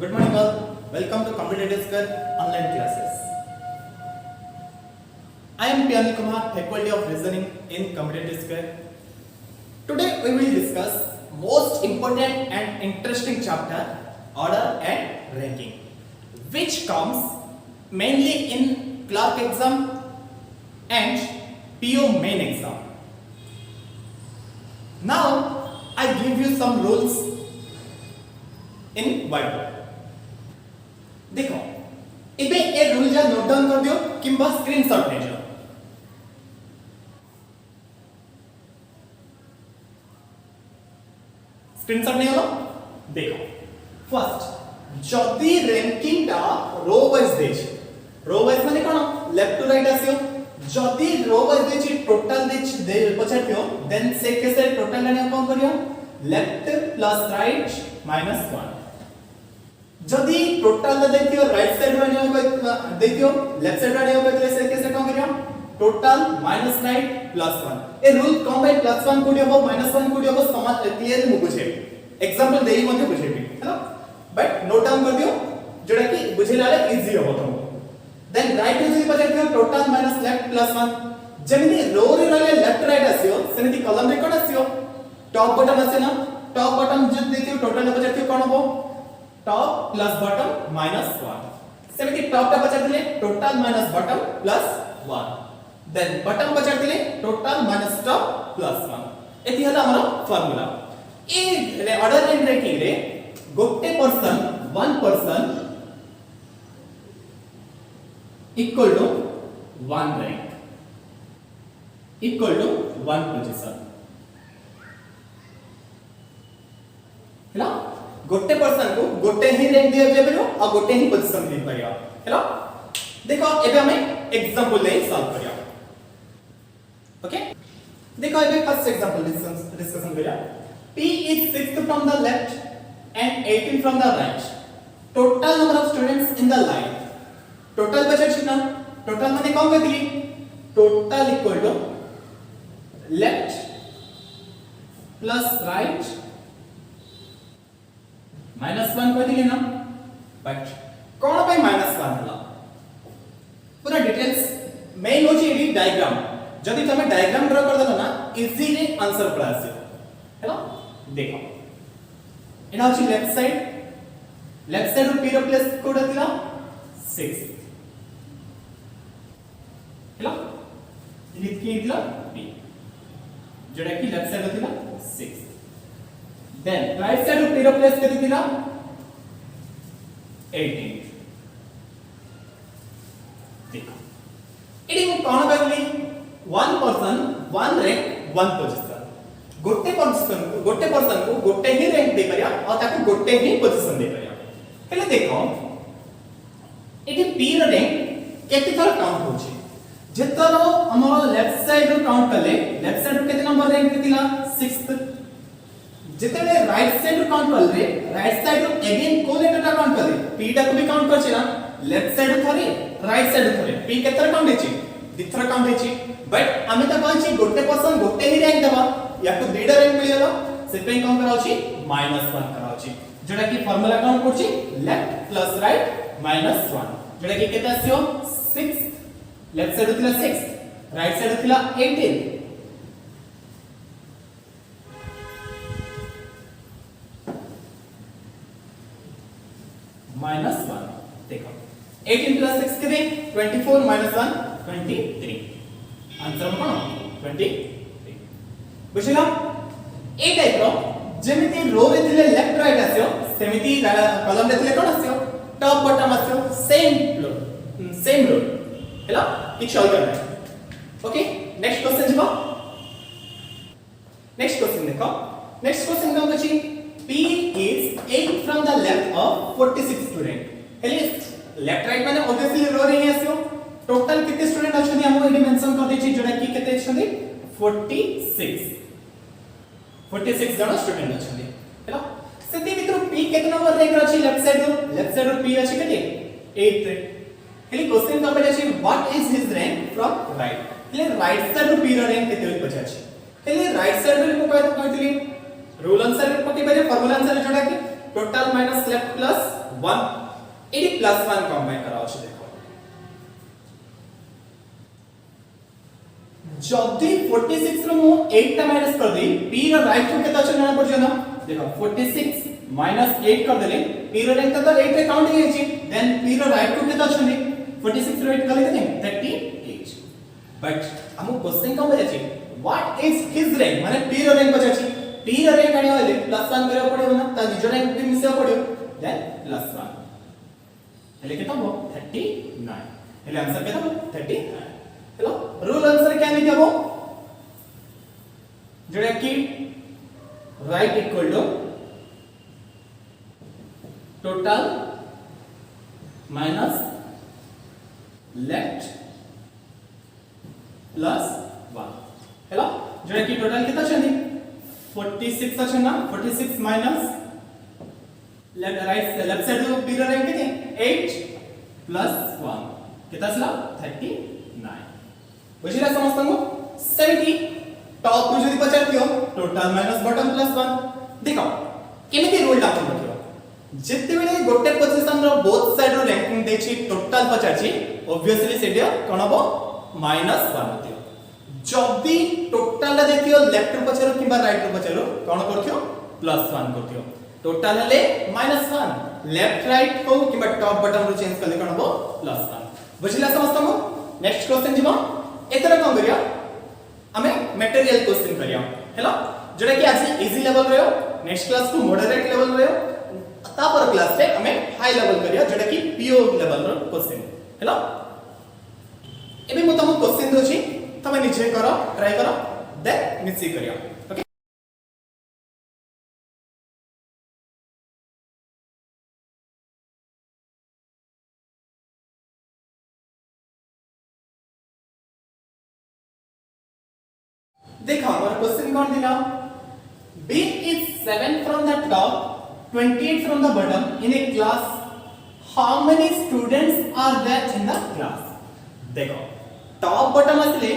Good morning all. Welcome to Computer Square online classes. I am Piyani Kumar, Faculty of Reasoning in Computer Square. Today we will discuss most important and interesting chapter, order and ranking, which comes mainly in clerk exam and PO main exam. Now I give you some rules in whiteboard. देखो इबे a rule जा note down कर दियो किंबा screenshot ले जाओ screenshot नहीं hello देखो first जदी रैंकिंग टा रो वाइज देछि रो वाइज माने कोन लेफ्ट टू राइट आसियो जदी रो वाइज देछि टोटल देछि दे पछातियो देन से केसे टोटल लाने कोन करियो लेफ्ट प्लस राइट माइनस 1 जदी टोटल देखियो राइट साइड में देखियो लेफ्ट साइड में देखियो से कैसे कम करियो total minus right plus 1 a rule come by plus 1 कोडी हो माइनस 1 कोडी हो समान क्लियरली मु बुझे एग्जांपल देई मध्ये बुझेबी हैलो बट नोट डाउन कर दियो जोड़ा कि बुझिला रे इजी हो तुमको देन राइट यूज पर देखियो टोटल माइनस लेफ्ट प्लस 1 जेमिति रो रे रहले लेफ्ट राइट आसियो सेमिति कॉलम रे कोन आसियो टॉप बॉटम आसे ना टॉप बॉटम जब देखियो टोटल पर देखियो कोन हो टॉप प्लस बॉटम माइनस 1 सेमिति टॉप टा बचा दिले total minus bottom plus 1 then bottom बचा दिले टोटल माइनस टॉप प्लस 1 एति हला हमर फार्मूला ए ऑर्डर एंड रैंकिंग रे गोटे person one person equal to one rank equal to one position हैला गोटे पर्सन को गोटे ही रैंक दिया जाय परियो और गोटे ही पोजीशन दे परियो हेलो देखो एबे हमें एग्जांपल ले सॉल्व करिया ओके देखो एबे फर्स्ट एग्जांपल डिस्कशन करिया p is 6th from the left and 18 from the right total number of students in the line total बचा कितना total माने कौन कहती total equal to left plus right -1 को दिले ना बट कोन पे -1 हला पूरा डिटेल्स मेन होची एडी डायग्राम जदी तमे डायग्राम ड्रा कर देलो ना इजीली आंसर पड़ा आसे हेलो देखो एना होची लेफ्ट साइड रो p रो प्लस कोड दिला 6 हेलो लिख के दिला p जेडा कि लेफ्ट साइड दिला 6 then right side of p row plus केते दिला 18 देखो एडी को कोन कहली one person one rank one position गोटे पर्सन को गोटे ही रैंक दे परिया और ताको गोटे ही पोजीशन दे परिया हेले देखो एडी p रो रैंक केते थर काउंट होची जेतर हमर लेफ्ट साइड रो काउंट करले लेफ्ट साइड रो केते नंबर रैंक दिला 6th जेतेले राइट साइड रो काउंट करले राइट साइड रो अगेन को लेटर टा काउंट करले p टा को भी काउंट करछे ना लेफ्ट साइड रो थरे राइट साइड रो थरे p केतर काउंट हेची दिथर काउंट हेची बट आमे त कहछि गोटे पर्सन गोटे ही रैंक देबा या तो दुईटा रैंक मिल गेलो से पे काउंट कराउछि -1 कराउछि जेटा कि फार्मूला काउंट करछि लेफ्ट प्लस राइट -1 जेटा कि केते आसियो 6 लेफ्ट साइड थिला 6 राइट साइड थिला 18 -1 देखो 18 प्लस 6 केते 24 -1 23 आंसर कोन 23 बुझिला ए टाइप रो जेमिति रो रे थिले लेफ्ट राइट आसियो सेमिति कॉलम रे थिले कोन आसियो top bottom आसियो same row hello किछ और करना है ओके नेक्स्ट क्वेश्चन जबा नेक्स्ट क्वेश्चन देखो नेक्स्ट क्वेश्चन का अछि p is 8 from the left of 46 student हेले लेफ्ट राइट माने ऑब्वियसली रो रे आसियो टोटल कितने स्टूडेंट अछनी हम एडी मेंशन कर देछि जोडा कि केते अछनी 46 जण स्टूडेंट अछनी हेलो सेति भितर p केते नंबर रैंक अछि लेफ्ट साइड रो p अछि केते 8 हेले क्वेश्चन का अछि what is his rank from right हेले राइट साइड रो p रो रैंक केते होय अछि हेले राइट साइड रो को कहतली रूल आंसर पके बारे फार्मूला आंसर जोडा कि टोटल माइनस लेफ्ट प्लस 1 एडी प्लस 1 कंबाइन करा अछि देखो जदी 46 रो मु 8 टा माइनस कर दी p रो राइट को केता छ जणा पड़ जाना देखो 46 माइनस 8 कर देले p रो राइट तो 8 रे काउंट हे छी देन p रो राइट को केता छनी 46 रो 8 कले केते 38 बट हमु क्वेश्चन का बजे छी व्हाट इज हिज रैंक माने p रो रैंक बजे छी p रो रैंक आनी वाले प्लस 1 करे पड़ियो ना ता निज रैंक भी मिसे पड़ियो देन प्लस 1 हेले केता हो 39 हेले आंसर केता हो 39 हेलो रूल आंसर क्या नहीं देबो जोड़ा कि right equal to total minus left plus 1 हेलो जोड़ा कि टोटल कितना छनी 46 अछि ना 46 माइनस लेफ्ट साइड रो बी रो रैंक किती 8 प्लस 1 कितना छला 39 बुझिला समस्त को 70 टॉप को जदी पचारतियो टोटल माइनस बॉटम प्लस 1 देखो केमिति रूल डाकन रखियो जेते बेले गोटे पोजीशन रो बोथ साइड रो रैंकिंग देछि टोटल पचारछि ऑब्वियसली सेडिया कोन हबो माइनस 1 होतियो जदी टोटल ला देखियो लेफ्ट रो पचारो किबा राइट रो पचारो कोन करथियो प्लस 1 करथियो टोटल ले माइनस 1 लेफ्ट राइट को किबा टॉप बॉटम रो चेंज करले कोन हबो प्लस 1 बुझिला समस्त को नेक्स्ट क्वेश्चन जीवा एतरा कोन करिया हमें मटेरियल क्वेश्चन करिया हेलो जोड़ा कि आज इजी लेवल रहो नेक्स्ट क्लास को मॉडरेट लेवल रहो तापर क्लास पे हमें हाई लेवल करिया जोड़ा कि पीओ लेवल रो क्वेश्चन हेलो एबे मु तमो क्वेश्चन दोछि तमे निचे करो ट्राई करो दे मिसी करिया ओके देखो हमारा क्वेश्चन कौन दिला b is 7 from the top 28 from the bottom in a class how many students are there in the class देखो टॉप बॉटम असले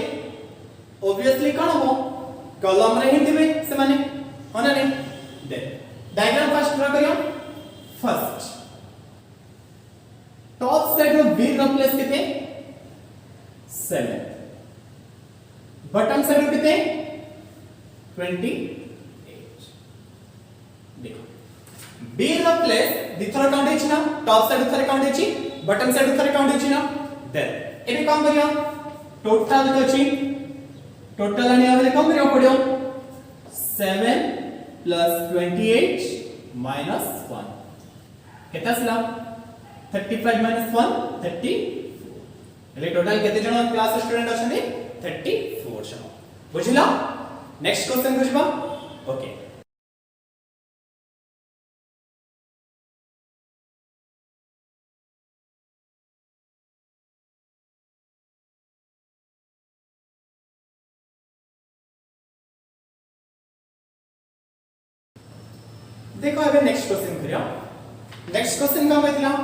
ऑब्वियसली कोन हो कॉलम रे ही दिबे से माने होना नहीं दे डायग्राम फर्स्ट ड्रा करियो फर्स्ट टॉप साइड रो b रो प्लेस किते 7 बॉटम साइड रो किते 28 देखो b रो प्लेस दिथर काउंट हेछि ना टॉप साइड थरे काउंट हेछि बॉटम साइड थरे काउंट हेछि ना देन एबे काम करिया टोटल कछि टोटल आने वाले काम करियो पड़ियो 7 plus 28 minus 1 केता सला 35 minus 1 34 એટલે ટોટલ કેતે જણો ક્લાસ સ્ટુડન્ટ અછંતી 34 જણો बुझिला नेक्स्ट क्वेश्चन बुझबा ओके देखो अबे नेक्स्ट क्वेश्चन करियो नेक्स्ट क्वेश्चन का मतलब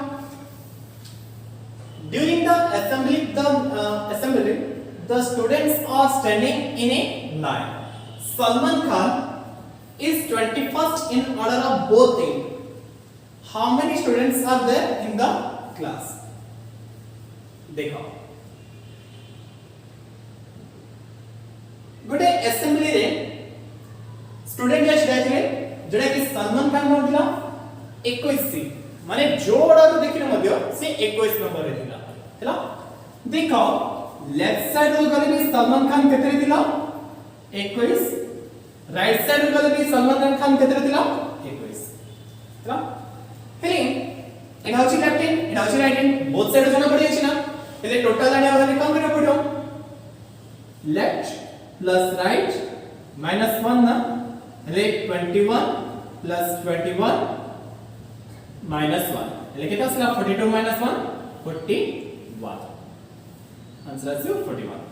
during the assembly the students are standing in a line Salman Khan is 21st in order of both team how many students are there in the class देखो गोटे assembly रे student या छिड़ाइले जोड़ा कि सलमान खान नथिला 21 सी माने जोड़ा तो देखिने मध्य से 21 नंबर रे थिला हैला देखो लेफ्ट साइड रो गले भी सलमान खान केतरे थिला 21 राइट साइड रो गले भी सलमान खान केतरे थिला 21 हैला हेले एटा होची लेफ्ट हैंड एटा होची राइट हैंड बोथ साइड जणा पड़ी अछि ना हेले टोटल आने वाला कम करे पड़ो लेफ्ट प्लस राइट माइनस 1 ना हेले 21 प्लस 21 माइनस 1 हेले केता सला 42 माइनस 1 41 आंसर is 41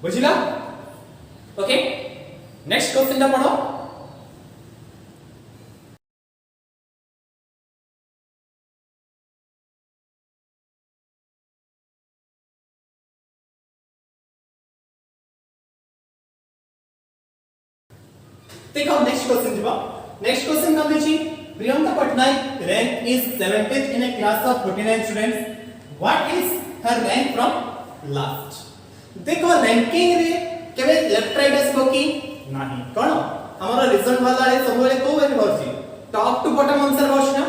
बुझिला ओके नेक्स्ट क्वेश्चन दा पढ़ो देखो नेक्स्ट क्वेश्चन जीवा नेक्स्ट क्वेश्चन का देखि Priyanka Patnaik rank is 70th in a class of 49 students. What is her rank from last? देखो रैंकिंग रे केबे लेफ्ट राइट आसबो की नाही कोन हमर रिजल्ट वाला रे सब बेले को वे होची टॉप टू बॉटम आंसर होछ ना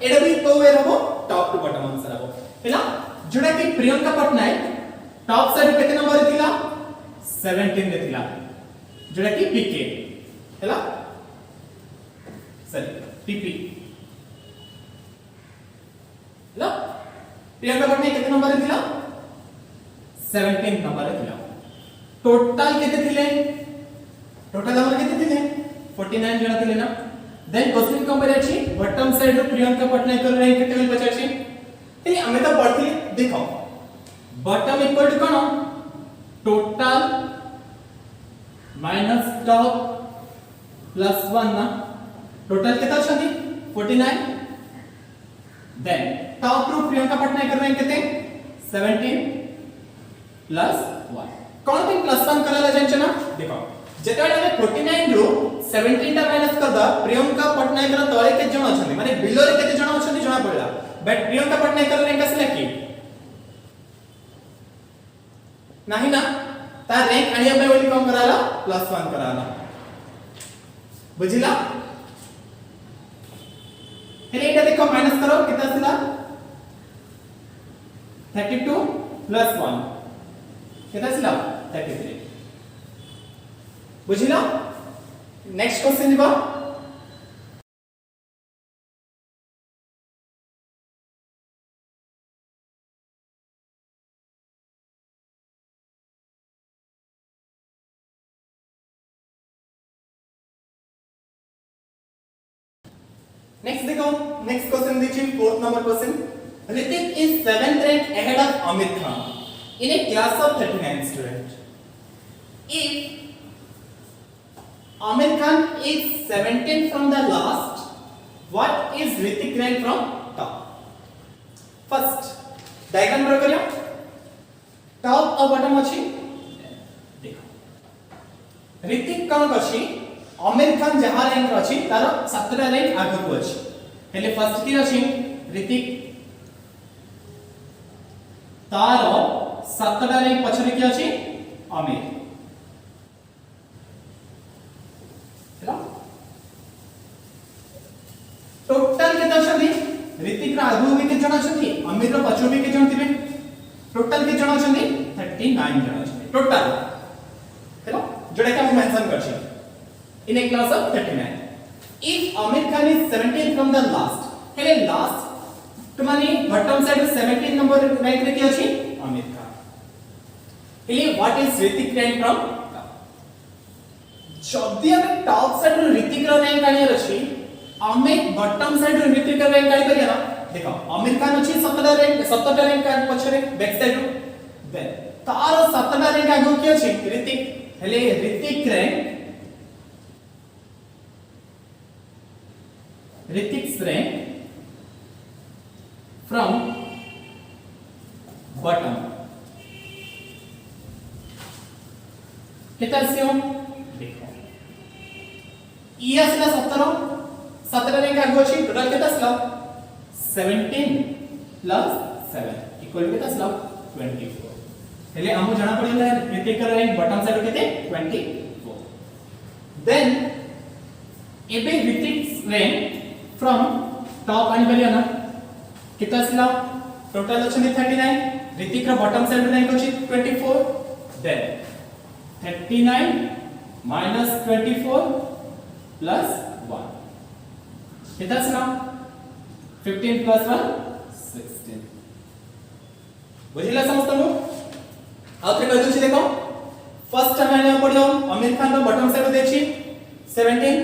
एडा भी को वे हबो टॉप टू बॉटम आंसर हबो हैला जोडा कि प्रियंका पटनायक टॉप साइड केते नंबर थिला 17 रे थिला जोडा कि पीके हैला सॉरी पीपी हैला प्रियंका पटनायक केते नंबर रे थिला 17 नंबर थिला टोटल केते थिले टोटल नंबर केते थिले 49 जणा थिले ना देन क्वेश्चन कंपेयर अछि bottom side row Priyanka Patnaik row rank केते मिल पचाछि एनी हमें तो पढ़थि देखो बॉटम इक्वल टू कोन टोटल माइनस टॉप प्लस 1 ना टोटल केते अछि 49 then top row Priyanka Patnaik row rank केते 17 प्लस 1 कोन पे प्लस 1 कराला जानि ना देखो जेतेबे हमें 49 रो 17 टा माइनस कर द प्रियंका पटनायक रो तळे के जण अछन माने बिलो रे केते जण अछन जणा पड़ला but Priyanka Patnaik row rank असला की नाही ना ता रैंक आनिया पे बोली कम कराला प्लस 1 कराला बुझिला हेले एटा देखो माइनस करो कितना असला 32 प्लस 1 कितना सिला 33 बुझिला नेक्स्ट क्वेश्चन दिबा नेक्स्ट देखो नेक्स्ट क्वेश्चन दीजिए fourth number question Hrithik is 7th rank ahead of Amir Khan in a class of 39 students. If Amir Khan is 17 from the last, what is Hrithik rank from top? First, diagram draw करियो. Top और bottom अछि. देखो. Hrithik कौन अछि? Amir Khan जहाँ rank अछि तार 7टा rank आगु को अछि. हेले फर्स्ट की अछि ऋतिक तार 7टा रैंक पछरे की अछि आमिर हेलो टोटल केते अछंती ऋतिक रा आगु भी के जण अछंती आमिर रो पछो भी के जण थिबे टोटल के जण अछंती 39 जण अछंती टोटल हेलो जोडा के हम मेंशन करछि in a class of 39 if Aamir Khan is 17 from the last हेले लास्ट तो माने बॉटम साइड 17 नंबर रैंक रे की अछि आमिर खान हेले what is Hrithik rank from जदी हम टॉप साइड रो ऋतिक रो रैंक आनी अछि आमिर बॉटम साइड रो ऋतिक रो रैंक आनी परिया ना देखो आमिर खान अछि 17टा रैंक पछरे बैक साइड रो देन तार 17टा रैंक आगो की अछि ऋतिक हेले ऋतिक rank from bottom कितना से देखो ई असला 17 रैंक आगो अछि टोटल कितना असला 17 प्लस 7 इक्वल कितना असला 24 हेले हमो जाना पड़िला ऋतिक रैंक बॉटम साइड केते 24 देन एबे ऋतिक रैंक फ्रॉम टॉप आनी परिया ना कितना सिला टोटल अछि 39 ऋतिक रा बॉटम साइड रैंक अछि 24 देन 39 minus 24 plus 1 कितना सिला 15 plus 1 16 बुझिला समझतनु आउथरे कहै छी देखो फर्स्ट टाइम आने पड़ियो Aamir Khan row bottom side देछि 17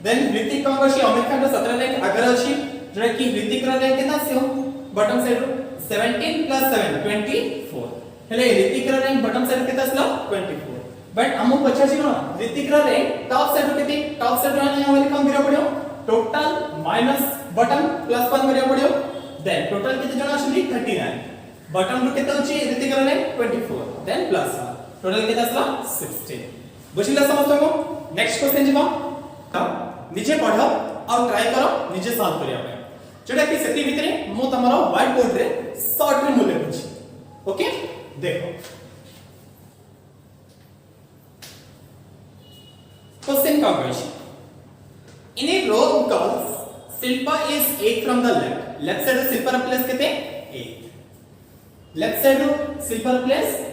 देन ऋतिक कम अछि आमिर खान रो 17 रैंक आगर अछि जोरा कि ऋतिक रो रैंक केतना सियो बॉटम साइड 17 plus 7 24 हेले ऋतिक रो रैंक बॉटम साइड केतना सिला 24 बट हमो पछासी न ऋतिक रो रैंक टॉप साइड केते टॉप साइड आने हमरे कम करियो पड़ियो टोटल माइनस बॉटम प्लस 1 करियो पड़ियो देन टोटल केते जण अछि 39 बॉटम रो केते अछि ऋतिक रो रैंक 24 देन प्लस 1 टोटल केते असला 16 बुझिला समझतो नेक्स्ट क्वेश्चन जिबा नीचे पढ़ो और ट्राई करो निजे सॉल्व करिया पे जोटा कि सेति भितरे मु तमरो व्हाइट बोर्ड रे शॉर्ट रे मूल्य बुझी ओके देखो क्वेश्चन का question in a row calls Shilpa is 8 from the left. Left side of Shilpa place कितने 8. Left side of Shilpa place 8.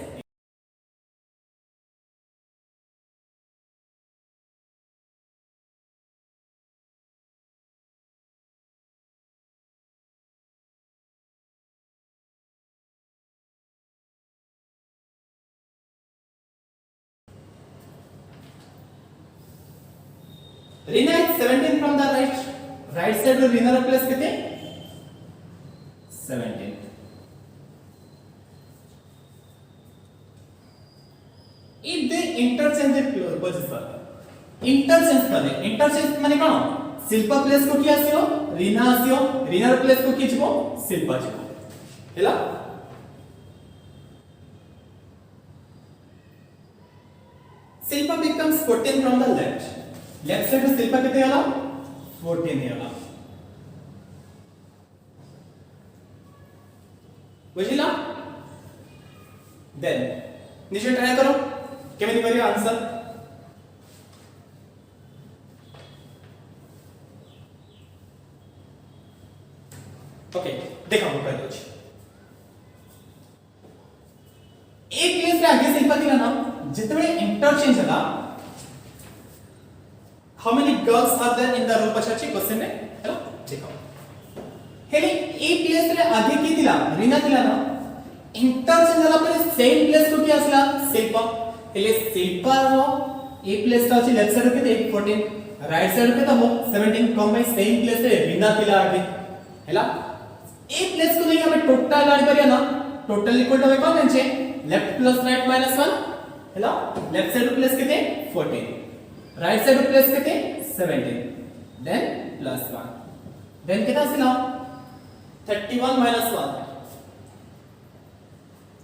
Rina is 17 from the right. Right side of Rina place कितने 17. If they interchange the position, interchange माने कौन Shilpa place को किया आसियो Reena आसियो Reena place को किया जिवो शिल्पा जिवो हैला Shilpa becomes 14 from the left side of Shilpa कितने आला 14 आला बुझिला देन निजे ट्राई करो केमिति करियो आंसर ओके देखो हम कर दोछ एक प्लेस रे आगे शिल्पा दिला ना जितबे इंटरचेंज हला how many girls are there in the room पछाची क्वेश्चन रे हेलो देखो हेले ए प्लेस रे आगे की दिला रीना दिला ना इंटरचेंज हला पर सेम प्लेस को की आसला शिल्पा हेले शिल्पा रो ए प्लेस ता अछि लेफ्ट साइड के 14 राइट साइड के त 17 कम बाय सेम प्लेस रे रीना दिला आगे हैला ए प्लेस को नहीं हमें टोटल गाड़ी करिया ना टोटल इक्वल टू कौन है लेफ्ट प्लस राइट माइनस 1 हैला लेफ्ट साइड प्लेस कितने 14 राइट साइड प्लेस कितने 17 देन प्लस 1 देन कितना सिला 31 minus 1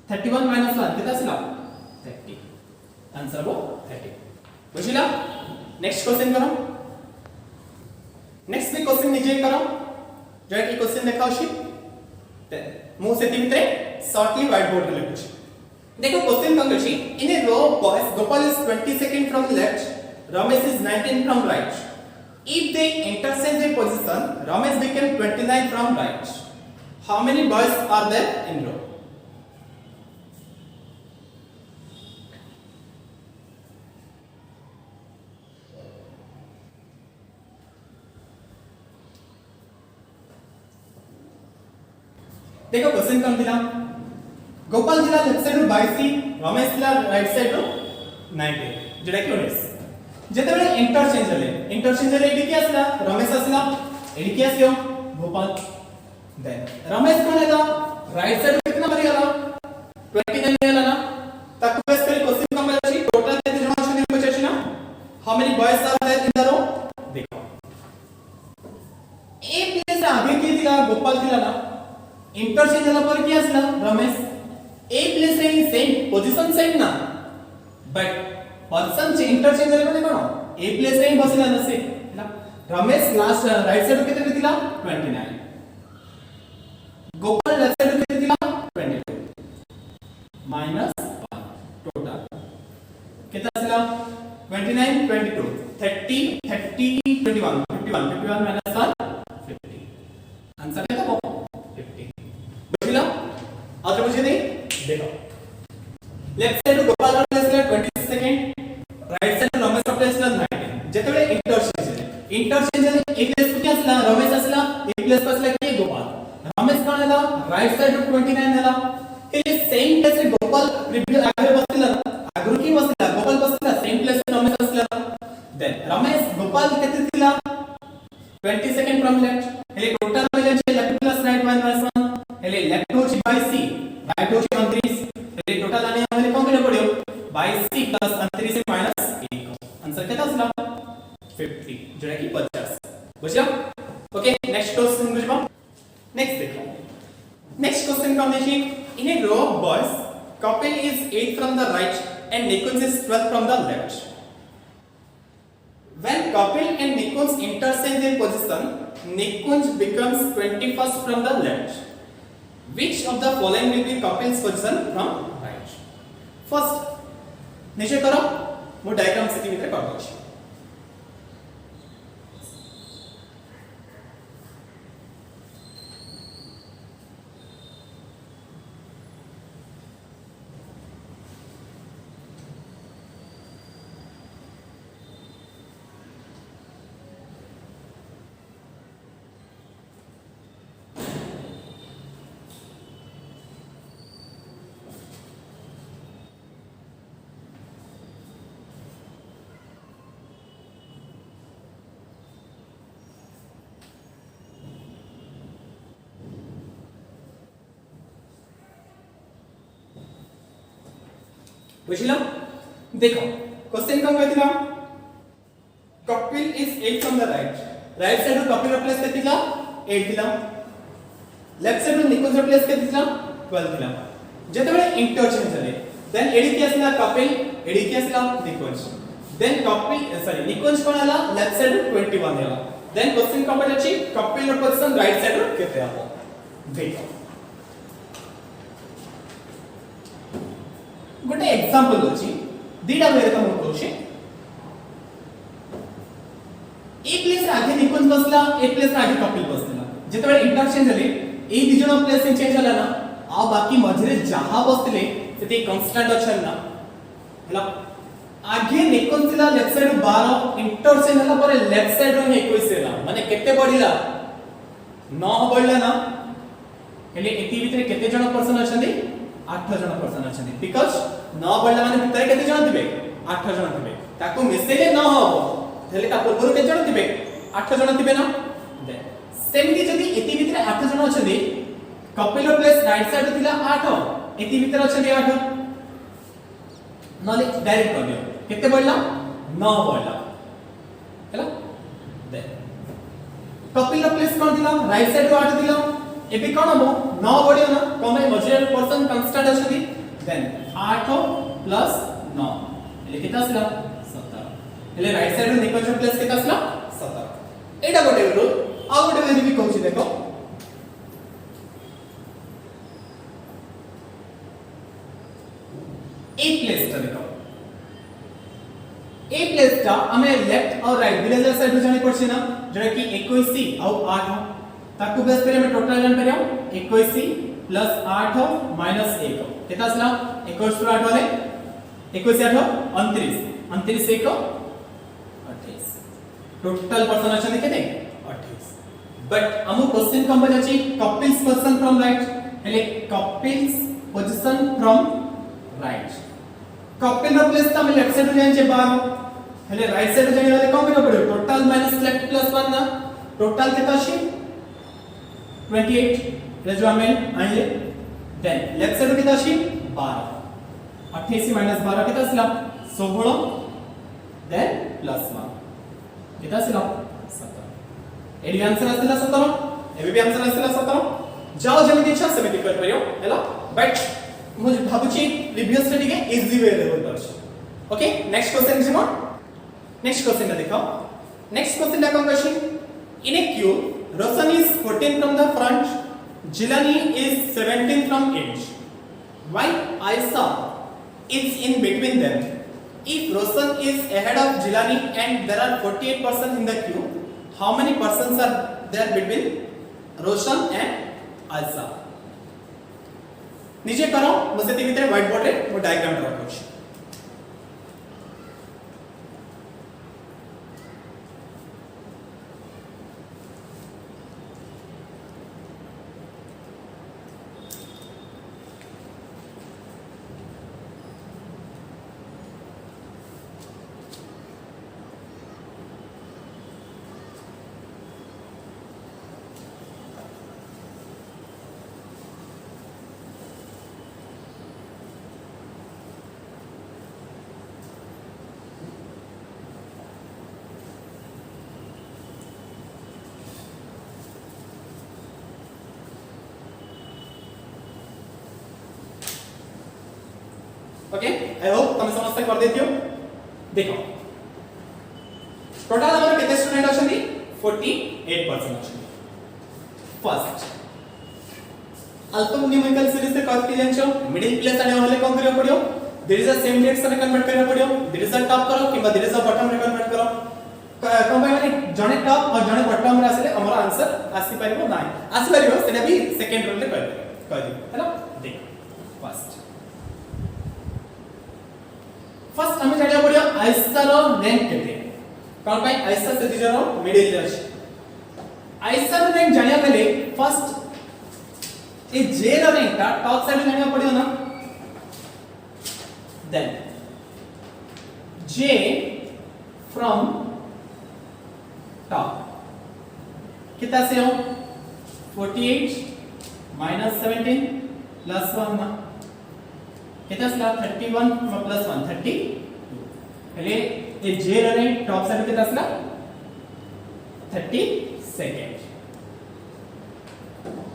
31 minus 1 कितना सिला 30 आंसर वो 30 बुझिला नेक्स्ट क्वेश्चन करो नेक्स्ट भी क्वेश्चन निजे करो जो है कि क्वेश्चन देखा उसी मु सेति भितरे शॉर्टली व्हाइट बोर्ड रे लिखुची देखो क्वेश्चन कम अछि in a row boys Gopal is 22nd from left Ramesh is 19 from right if they interchange their position Ramesh became 29 from right how many boys are there in row देखो question कौन दिला गोपाल दिला left side रो 22 रमेश दिला right side रो 19 जेडा कि 19 जेतेबेले interchange हले AD कि आसला रमेश आसला एडी कि आसियो गोपाल देन रमेश कोन हैला राइट साइड कितना बरी हला 29 हैला ना ताकु बेस करी क्वेश्चन कम अछि टोटल केते जण अछन पचाछि ना how many boys are there in the row देखो ए प्लेस आगे कि दिला गोपाल दिला ना इंटरचेंज हला पर कि आसला रमेश ए प्लेस रे सेम पोजीशन सेम ना बट पर्सन चे इंटरचेंज हला कोन ए प्लेस रे बसला ना से ना रमेश लास्ट राइट साइड केते दिला 29 गोपाल लेफ्ट साइड केते दिला 22 माइनस 1 टोटल कितना आसला 29 22 30 30 21 51 माइनस 1 50 आंसर है तो 50 बुझिला आज बुझे नहीं देखो लेफ्ट साइड गोपाल का प्लेस ला 22nd राइट साइड रमेश का प्लेस ला 19 जेतेबे इंटरचेंज एक प्लेस को क्या असला रमेश असला एक प्लेस पर असला के गोपाल रमेश कोन हला राइट साइड 29 हला ए सेम प्लेस रे गोपाल प्रीवियस आगे बसला आगु की बसला गोपाल बसला सेम प्लेस रे रमेश असला देन रमेश गोपाल केते थिला 22nd फ्रॉम लेफ्ट हेले टोटल मिले छे लेफ्ट प्लस राइट माइनस 1 हेले लेफ्ट होची 22 राइट होची 29 हेले टोटल आने हमने कौन करे पड़ियो 22 प्लस 29 से माइनस 1 आंसर कितना असला 50 जोड़ा कि 50 बुझिया ओके नेक्स्ट क्वेश्चन बुझबा नेक्स्ट देखो नेक्स्ट क्वेश्चन कौन देखिए in a row of boys Kapil is 8 from the right end Nikunj is 12 from the left When couple and nikunj interchange in position, nikunj becomes 21st from the left. Which of the following will be couple's position from right? First निश्चय करो मो diagram से भीतर कर दो बुझिला देखो question कौन कहतिला Kapil is 8 from the right side row Kapil replace करतिला 8 थिला left side row Nikunj replace करतिला 12 थिला जेते बेले इंटरचेंज हले देन एडी के असला कपिल एडी के असला निकुंज देन कपिल सॉरी निकुंज कोन हला लेफ्ट साइड रो 21 हला देन क्वेश्चन कौन पडछि कपिल रो पोजीशन राइट साइड रो केते आबो देखो गोटे एग्जांपल अछि दीटा वेरे त हम कहू ए प्लेस रे आगे निकुंज बसला ए प्लेस रे आगे कपिल बसला जेते बेले इंटरचेंज हले ए दि जण प्लेस चेंज हला ना आ बाकी मझरे जहां बसले सेते कांस्टेंट अछन ना हला आगे निकुंज थिला लेफ्ट साइड 12 इंटरचेंज हला पर लेफ्ट साइड रो 21 हला माने केते बढ़िला 9 बढ़िला ना हेले एति भीतर केते जण पर्सन अछंदी 8 जण पर्सन अछंदी बिकॉज़ 9 बढ़ला माने भीतर केते जण थिबे 8 जण थिबे ताको मिसेले 9 हबो हेले ता पूर्व केते जण थिबे 8 जण थिबे ना दे सेमती जदी एति भीतर 8 जण अछंदी कपिल प्लेस राइट साइड थिला 8 एति भीतर अछंदी 8 नले डायरेक्ट कर दियो केते बढ़ला 9 बढ़ला हैला दे कपिल प्लेस कोन थिला राइट साइड रो 8 थिला एबे कोन हबो 9 बढ़ियो ना कमे मझरे पर्सन कांस्टेंट अछंदी देन 8 प्लस 9 એટલે કેટલા ଆସିଲା 17 એટલે રાઈટ સાઈડ નો નિકંજ પ્લસ કેટલા ଆସିଲା 17 એટા ଗୋଟେ રૂલ ଆଉ ଗୋଟେ વેરી ବି કહુଛି ଦେଖ ए प्लेस टा देखो ए प्लेस टा हमें लेफ्ट और राइट बिलेजर साइड जानी पड़छ ना जरा कि 21 सी और 8 ताकू बेस करे में टोटल जान करियो 21 सी प्लस 8 माइनस 1 केता असला 21 + 8 वाले 21 8 29 29 1 28 टोटल पर्सन अच्छा केते 28 बट हमु क्वेश्चन कम बजाची कपिल्स पर्सन फ्रॉम राइट हेले Kapil's position from right Kapil row place त हम लेफ्ट साइड जान छे 12 हेले राइट साइड जाने वाले कम करियो पड़े टोटल माइनस लेफ्ट प्लस 1 ना टोटल केता छी 28 प्लस जो हमें आइले देन लेफ्ट साइड कितना छी 12 28 माइनस 12 कितना असला 16 देन प्लस 1 कितना असला 17 एडी आंसर असला 17 एबे भी आंसर असला 17 जाओ जेमिति इच्छा सेमिति कर परियो हैला बट मुझे भाबुची प्रीवियस स्टडी के इजी वे रे बोल ओके नेक्स्ट क्वेश्चन जिमो नेक्स्ट क्वेश्चन देखो नेक्स्ट क्वेश्चन दा question in a queue Roshan is 14 from the front Jilani is 17 from edge. Why Aisha is in between them? If Roshan is ahead of Jilani and there are 48 persons in the queue, how many persons are there between Roshan and Aisha? नीचे करो मुझे ती भीतर white board रे वो diagram draw करूँ okay I hope तुम समझते कर देती हो देखो टोटल हमर केते स्टूडेंट अछंती 48% अछंती फर्स्ट अल्फा न्यूमेरिकल सीरीज से कट के जानछो मिडिल प्लेस आने वाले कोन करियो पड़ियो there is a same direction convert करियो पड़ियो देयर इज अ टॉप करो किबा देयर इज अ बॉटम रे कन्वर्ट करो कंबाइन माने जने टॉप और जने बॉटम रे आसीले हमर आंसर आसी परिबो नाही आसी परिबो सेना भी सेकंड रूल रे कर दी हैला देख फर्स्ट हमें जानिया पड़ियो आइसर रैंक केते कोन पाई आइसर से दिजरो मिडिल रे अछि आइसर रैंक जानिया पहले first A J row rank का टॉप साइड जानिया पड़ियो ना देन j from top कितना से हो 48 minus 17 plus 1 ना कितना से 31 plus 1 32 पहले ये j रहे टॉप साइड कितना से 30 सेकंड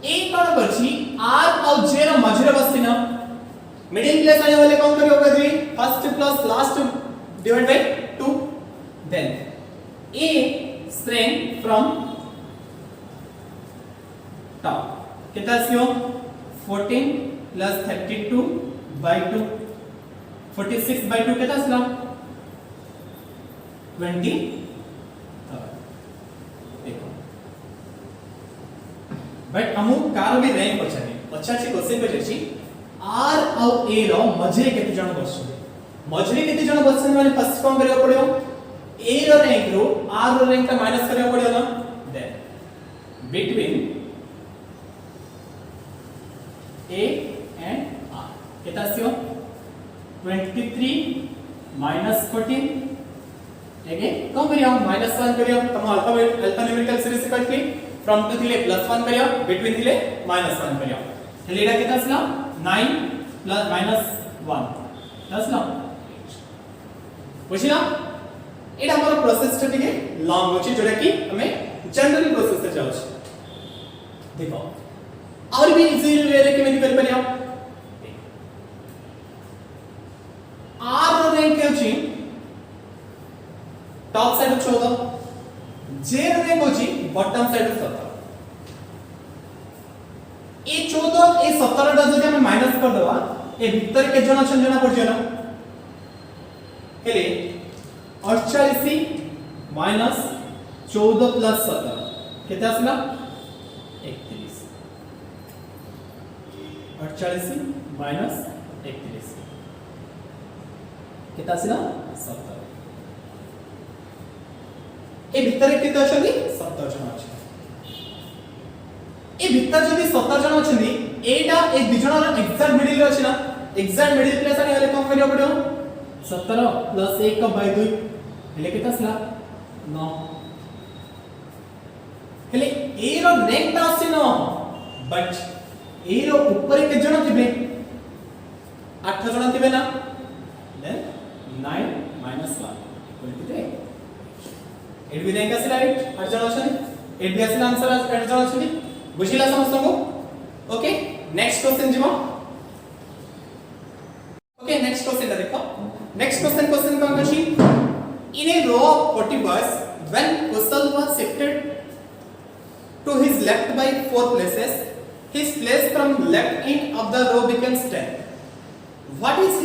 एक कौन बची r और j ର ମଝିରେ ବସିଛି ନା मिडिल प्लेस आने वाले कौन करियो होगा जी first plus last divide by 2 then a strength from top कितना सी हो 14 प्लस 32 by 2 46 by 2 कितना सी 20 देखो बट हमु कार भी रैंक पछानी अच्छा छी क्वेश्चन पे छी आर और ए रो मझरे केते जण बसछे मझरे केते जण बसछे माने फर्स्ट कोन करियो पड़ियो A row rank row R row rank का माइनस करियो पड़ियो ना then between A and R केता सियो 23 माइनस 14 अगेन कोन करियो माइनस 1 करियो तम अल्फा न्यूमेरिकल सीरीज से कट के फ्रॉम टू थिले प्लस 1 करियो बिटवीन थिले माइनस 1 करियो हेले एटा केता सिला 9 प्लस माइनस 1 10 ना बुझिला एटा हमर प्रोसेस टिके लॉन्ग होची जोटा कि हमें जनरल प्रोसेस से जाउछ देखो और भी इजी वे रे केमे कर परिया आर रो रैंक के होची टॉप साइड 14 जे रो रैंक होची बॉटम साइड 17 ए 14 ए 17 टा जदि हम माइनस कर देबा ए भीतर के जण अछन जना पड़ जाना हेले 48 माइनस 14 प्लस 17 कितना आसला 31 48 माइनस 31 कितना आसला 17 ए भीतर केते अछनी 17 जण अछन ए भीतर जदी 17 जण अछनी एटा ए दि जण एक्साक्ट मिडिल रे अछि ना एक्साक्ट मिडिल प्लेस आनी वाले कोन करियो पड़ियो 17 प्लस 1 का बाय 2 हेले केता असला 9 हेले ए रो रैंक ता अछि न बट ए रो ऊपर के जण थिबे 8 जण थिबे ना देन 9 माइनस 1 बोलते एट भी रैंक असला 8 जण अछनी एट भी असला आंसर 8 जण अछनी बुझिला समस्त को ओके नेक्स्ट क्वेश्चन जीवा ओके नेक्स्ट क्वेश्चन देखो नेक्स्ट क्वेश्चन कौन कशी इन a row of 40 boys when Kusal was shifted to his left by 4 places his place from left end of the row becomes 10 what is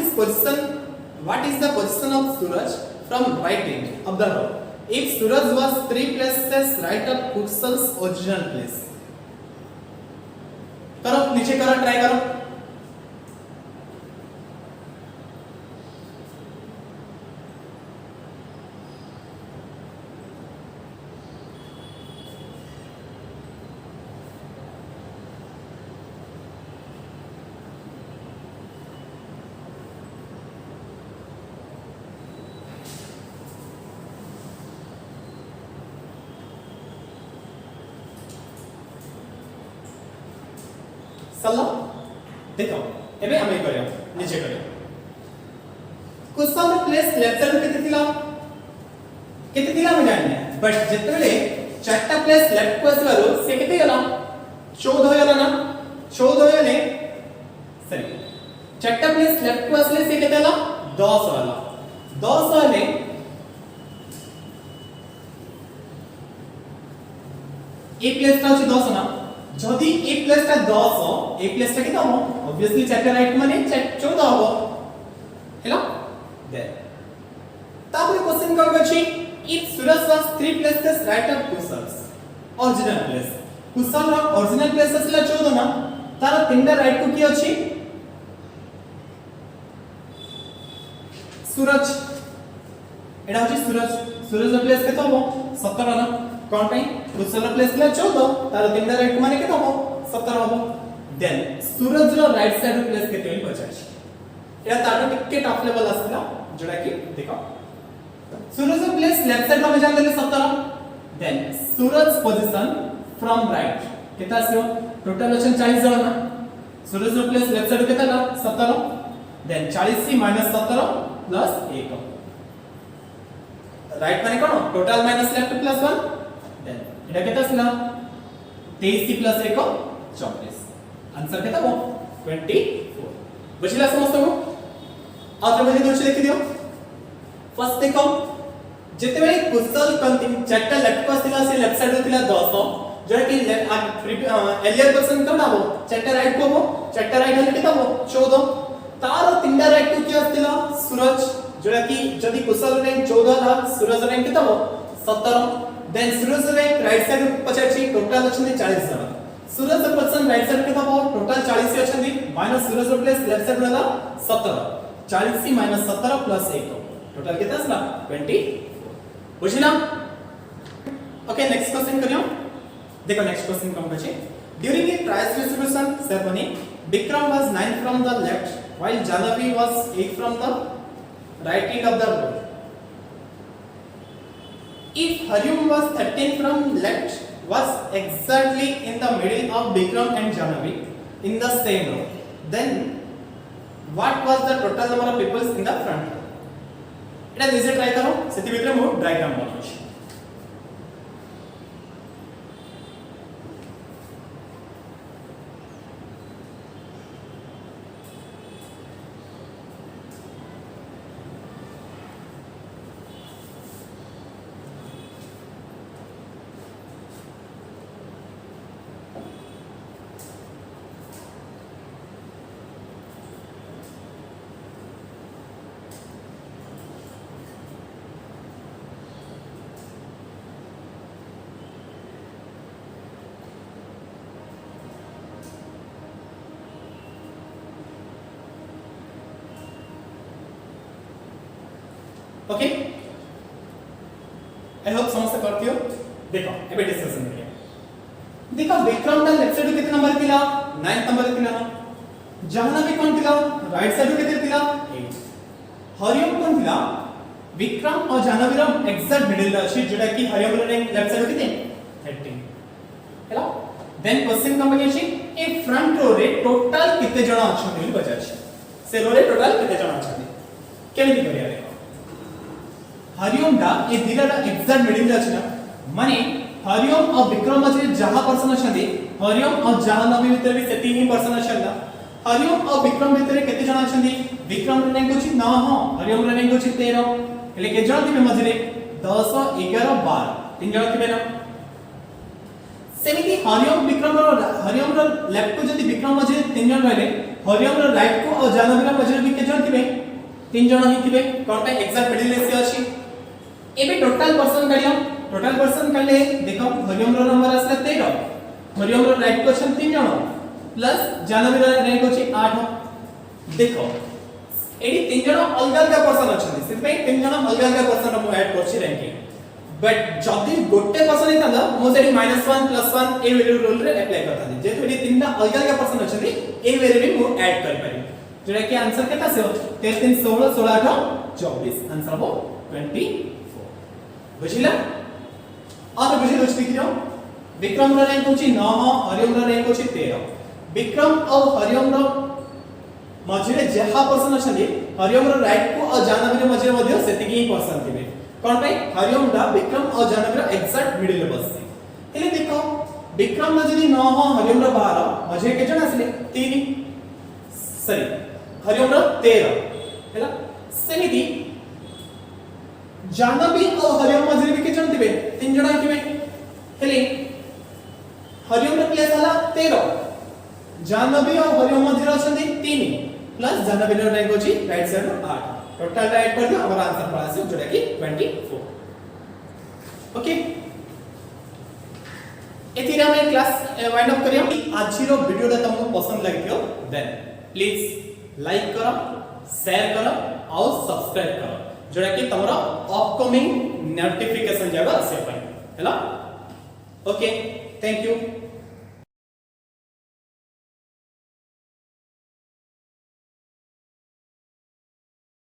the position of Suraj from right end of the row if Suraj was 3 places right of Kusal's original place करो नीचे करो try करो चलो देखो एबे हमें करियो नीचे करियो कुसम प्लेस लेफ्ट साइड केते थिला हम जानने बट जेतबेले चारटा प्लेस लेफ्ट को आसबारो से केते गला 14 गला ना 14 गले सॉरी चारटा प्लेस लेफ्ट को आसले से केते गला 10 वाला 10 वाले ए प्लेस टा होची 10 ना जदी ए प्लेस टा 10 ए प्लेस टा केते हो ऑब्वियसली चैप्टर राइट माने 14 हो हेलो देन तापर क्वेश्चन का अछि if Suraj was 3 places right of Kushal's original place Kushal row original place असला 14 ना तार तीनटा राइट को की अछि सूरज एडा होची सूरज सूरज रो प्लेस केते हो 17 ना कोन पई कुशल रो प्लेस ला 14 तार तीनटा राइट माने केते हो 17 हो देन सूरज रो राइट साइड रो प्लेस केते होई पचास एडा तार टिके टॉप लेवल असला जोडा की देखो Suraj row place left side में जान देले 17 then Suraj position from right केता आसियो टोटल अछि 40 जण ना Suraj row place left side केता 17 देन 40 सी माइनस 17 प्लस 1 राइट माने कोन total minus left plus 1 then एटा केता आसिला 23 सी प्लस 1 24 आंसर केता हो 24 बुझिला समस्त को आत्र बजे दोछ लिखि दियो फर्स्ट देखो जेते बेले कुशल कंटिन्यू चैप्टर लेफ्ट पास थिला से लेफ्ट साइड थिला 10 जो कि एलियर क्वेश्चन करना हो चैप्टर राइट को हो चैप्टर राइट हले केता हो 14 तार तीनटा राइट को की आस्तिला सूरज जोरा कि जदी कुशल रैंक 14 ला सूरज रैंक केता हो 17 देन सूरज रैंक राइट साइड पछाची टोटल अछि 40 जण सूरज पर्सन राइट साइड केता हो टोटल 40 अछि माइनस सूरज प्लस लेफ्ट साइड वाला 17 40 सी माइनस 17 प्लस 1 टोटल कितना आसला 24 बुझिला ओके नेक्स्ट क्वेश्चन करियो देखो नेक्स्ट क्वेश्चन कम कछि during a prize distribution ceremony Vikram was 9 from the left while Janhavi was 8 from the right end of the road if Hariom was 13 from left was exactly in the middle of Vikram and Jahnavi in the same row then what was the total number of people in the front row एटा निजे try करो सेति भितरे मो diagram बनौछि okay I hope समझ करती हो देखो एबे डिस्कशन करिया देखो विक्रम दा लेफ्ट साइड कितना नंबर थिला 9 नंबर थिला जहानावी कोन थिला राइट साइड कितना थिला 8 हरिओम कोन थिला विक्रम और जहानावी रो एग्जैक्ट मिडिल अछि जेटा कि हरिओम रो रैंक लेफ्ट साइड किते 13 हेलो देन क्वेश्चन कम अछि ए फ्रंट रो रे टोटल किते जण अछन बोली पचाछि से रो रे टोटल किते जण अछन केमिति करिया देखो हरिओम दा ए दिलाटा एग्जैक्ट मिडिल रे अछि ना माने हरिओम और विक्रम मझे जहां पर्सन अछंदी हरिओम और जहानवी भीतर भी सेति ही पर्सन अछंदा हरिओम और विक्रम भीतर केते जण अछंदी विक्रम रे रैंक अछि 9 हरिओम रे रैंक अछि 13 हेले के जण थिबे मझे 10 11 12 तीन जण थिबे ना सेमिति हरिओम विक्रम रो हरिओम रो लेफ्ट को जदी विक्रम मझे तीन जण रहले हरिओम रो राइट को और जहानवी रो मझे भी के जण थिबे तीन जण ही थिबे कोन पे एग्जैक्ट मिडिल रे से अछि एबे टोटल पर्सन करियो टोटल पर्सन करले देखो हरिओम रो नंबर आसले 13 हरिओम रो राइट क्वेश्चन 3 जण प्लस जानवी रो रैंक होची 8 देखो एडी 3 जण अलग अलग पर्सन अछन सिर्फ 3 जण अलग अलग पर्सन हम ऐड करछि रैंकिंग बट जदी गोटे पर्सन इतांदा मो सेडी -1 +1 ए वैल्यू रूल रे अप्लाई करता दे जे एडी 3 टा अलग अलग पर्सन अछन ए वैल्यू भी मो ऐड कर पारि जेटा कि आंसर केता से 13 3 16 16 8 24 आंसर हो 24 बुझिला और बुझि दोस्त लिखियो विक्रम रो रैंक होची 9 हरिओम रो रैंक होची 13 विक्रम और हरिओम रो मझिरे जहा पर्सन अछली हरिओम रो राइट को और जानवी रो मझिरे मध्ये सेति की पर्सन थिबे कोन पे हरिओम दा विक्रम और जानवी रो एग्जैक्ट मिडिल रे बससी हेले देखो विक्रम मझिरे 9 हरिओम रो 12 मझिरे के जण असले 3 सॉरी हरिओम रो 13 हैला सेमिति जानवी और हरिओम मझिरे भी के जण थिबे तीन जण थिबे हेले हरिओम रे प्लेस हला 13 जानवी और हरिओम मध्य अछंती 3 प्लस जानवी रे रैंक होची राइट साइड रो 8 टोटल राइट कर दियो हमर आंसर पड़ा से जोटा कि 24 ओके एथि रे हम क्लास वाइंड अप करियो आज रो वीडियो रे तुमको पसंद लागियो देन प्लीज लाइक करो शेयर करो और सब्सक्राइब करो जोटा कि तमरो अपकमिंग नोटिफिकेशन जाबा से पाई हैला ओके थैंक यू